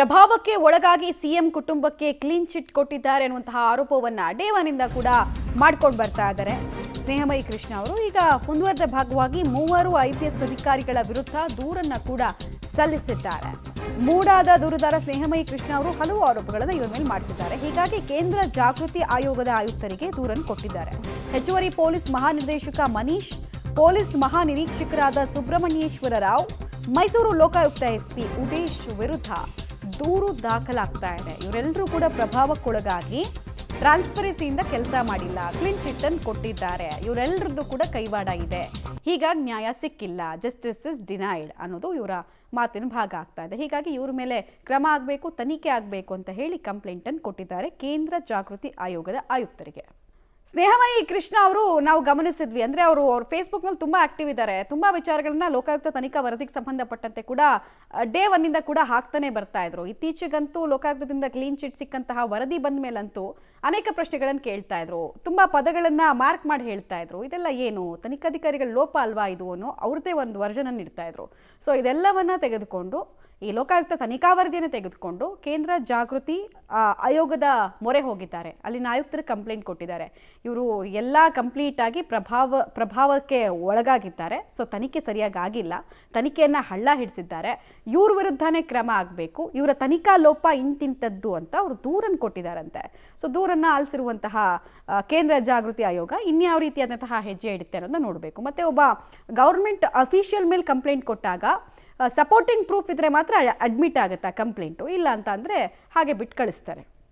ಪ್ರಭಾವಕ್ಕೆ ಒಳಗಾಗಿ ಸಿಎಂ ಕುಟುಂಬಕ್ಕೆ ಕ್ಲೀನ್ ಚಿಟ್ ಕೊಟ್ಟಿದ್ದಾರೆ ಅನ್ನುವಂತಹ ಆರೋಪವನ್ನ ಡೇ ಒನ್ ಇಂದ ಕೂಡ ಮಾಡ್ಕೊಂಡು ಬರ್ತಾ ಇದ್ದಾರೆ ಸ್ನೇಹಮಯಿ ಕೃಷ್ಣ ಅವರು. ಈಗ ಮುಂದುವರೆದ ಭಾಗವಾಗಿ ಮೂವರು IPS ಅಧಿಕಾರಿಗಳ ವಿರುದ್ಧ ದೂರನ್ನ ಕೂಡ ಸಲ್ಲಿಸಿದ್ದಾರೆ. ಮೂಡಾದ ದೂರುದಾರ ಸ್ನೇಹಮಯಿ ಕೃಷ್ಣ ಅವರು ಹಲವು ಆರೋಪಗಳನ್ನು ಇವರ ಮೇಲೆ ಮಾಡ್ತಿದ್ದಾರೆ. ಹೀಗಾಗಿ ಕೇಂದ್ರ ಜಾಗೃತಿ ಆಯೋಗದ ಆಯುಕ್ತರಿಗೆ ದೂರನ್ನು ಕೊಟ್ಟಿದ್ದಾರೆ. ಹೆಚ್ಚುವರಿ ಪೊಲೀಸ್ ಮಹಾನಿರ್ದೇಶಕ ಮನೀಶ್, ಪೊಲೀಸ್ ಮಹಾನಿರೀಕ್ಷಕರಾದ ಸುಬ್ರಹ್ಮಣ್ಯೇಶ್ವರ ರಾವ್, ಮೈಸೂರು ಲೋಕಾಯುಕ್ತ SP ಉದೇಶ್ ವಿರುದ್ಧ ದೂರು ದಾಖಲಾಗ್ತಾ ಇದೆ. ಇವರೆಲ್ಲರೂ ಕೂಡ ಪ್ರಭಾವಕ್ಕೊಳಗಾಗಿ ಟ್ರಾನ್ಸ್ಪರೆನ್ಸಿಯಿಂದ ಕೆಲಸ ಮಾಡಿಲ್ಲ, ಕ್ಲೀನ್ ಚಿಟ್ ಅನ್ನು ಕೊಟ್ಟಿದ್ದಾರೆ. ಇವರೆಲ್ಲರದ್ದು ಕೂಡ ಕೈವಾಡ ಇದೆ, ಹೀಗಾಗಿ ನ್ಯಾಯ ಸಿಕ್ಕಿಲ್ಲ, ಜಸ್ಟಿಸ್ ಇಸ್ ಡಿನೈಡ್ ಅನ್ನೋದು ಇವರ ಮಾತಿನ ಭಾಗ ಆಗ್ತಾ ಇದೆ. ಹೀಗಾಗಿ ಇವ್ರ ಮೇಲೆ ಕ್ರಮ ಆಗಬೇಕು, ತನಿಖೆ ಆಗಬೇಕು ಅಂತ ಹೇಳಿ ಕಂಪ್ಲೇಂಟ್ ಅನ್ನು ಕೊಟ್ಟಿದ್ದಾರೆ ಕೇಂದ್ರ ಜಾಗೃತಿ ಆಯೋಗದ ಆಯುಕ್ತರಿಗೆ. ಸ್ನೇಹಮಯಿ ಕೃಷ್ಣ ಅವರು ನಾವು ಗಮನಿಸಿದ್ವಿ, ಅಂದರೆ ಅವರು ಫೇಸ್ಬುಕ್ನಲ್ಲಿ ತುಂಬ ಆಕ್ಟಿವ್ ಇದ್ದಾರೆ. ತುಂಬ ವಿಚಾರಗಳನ್ನ ಲೋಕಾಯುಕ್ತ ತನಿಖಾ ವರದಿಗೆ ಸಂಬಂಧಪಟ್ಟಂತೆ ಕೂಡ ಡೇ ಒನ್ನಿಂದ ಕೂಡ ಹಾಕ್ತಾನೆ ಬರ್ತಾ ಇದ್ರು. ಇತ್ತೀಚೆಗಂತೂ ಲೋಕಾಯುಕ್ತದಿಂದ ಕ್ಲೀನ್ ಚಿಟ್ ಸಿಕ್ಕಂತಹ ವರದಿ ಬಂದ ಮೇಲಂತೂ ಅನೇಕ ಪ್ರಶ್ನೆಗಳನ್ನು ಕೇಳ್ತಾ ಇದ್ರು, ತುಂಬ ಪದಗಳನ್ನು ಮಾರ್ಕ್ ಮಾಡಿ ಹೇಳ್ತಾ ಇದ್ರು. ಇದೆಲ್ಲ ಏನು, ತನಿಖಾಧಿಕಾರಿಗಳ ಲೋಪ ಅಲ್ವಾ ಇದು ಅನ್ನೋ ಅವ್ರದ್ದೇ ಒಂದು ವರ್ಷನನ್ನು ಇಡ್ತಾ ಇದ್ರು. ಸೊ ಇದೆಲ್ಲವನ್ನ ತೆಗೆದುಕೊಂಡು ಈ ಲೋಕಾಯುಕ್ತ ತನಿಖಾ ವರದಿಯನ್ನು ತೆಗೆದುಕೊಂಡು ಕೇಂದ್ರ ಜಾಗೃತಿ ಆಯೋಗದ ಮೊರೆ ಹೋಗಿದ್ದಾರೆ. ಅಲ್ಲಿನ ಆಯುಕ್ತರು ಕಂಪ್ಲೇಂಟ್ ಕೊಟ್ಟಿದ್ದಾರೆ. ಇವರು ಎಲ್ಲ ಕಂಪ್ಲೀಟ್ ಆಗಿ ಪ್ರಭಾವಕ್ಕೆ ಒಳಗಾಗಿದ್ದಾರೆ. ಸೊ ತನಿಖೆ ಸರಿಯಾಗಿ ಆಗಿಲ್ಲ, ತನಿಖೆಯನ್ನು ಹಳ್ಳ ಹಿಡಿಸಿದ್ದಾರೆ, ಇವ್ರ ವಿರುದ್ಧನೇ ಕ್ರಮ ಆಗಬೇಕು, ಇವರ ತನಿಖಾ ಲೋಪ ಇಂತಿಂಥದ್ದು ಅಂತ ಅವರು ದೂರನ್ನು ಕೊಟ್ಟಿದ್ದಾರಂತೆ. ಸೊ ದೂರನ್ನು ಆಲಿಸಿರುವಂತಹ ಕೇಂದ್ರ ಜಾಗೃತಿ ಆಯೋಗ ಇನ್ಯಾವ ರೀತಿಯಾದಂತಹ ಹೆಜ್ಜೆ ಇಡುತ್ತೆ ಅನ್ನೋದನ್ನ ನೋಡಬೇಕು. ಮತ್ತು ಒಬ್ಬ ಗೌರ್ಮೆಂಟ್ ಅಫಿಷಿಯಲ್ ಮೇಲೆ ಕಂಪ್ಲೇಂಟ್ ಕೊಟ್ಟಾಗ ಸಪೋರ್ಟಿಂಗ್ ಪ್ರೂಫ್ ಇದ್ರೆ ಮಾತ್ರ ಅಡ್ಮಿಟ್ ಆಗುತ್ತಾ ಕಂಪ್ಲೇಂಟು, ಇಲ್ಲ ಅಂತ ಅಂದರೆ ಹಾಗೆ ಬಿಟ್ಟು ಕಳಿಸ್ತಾರೆ.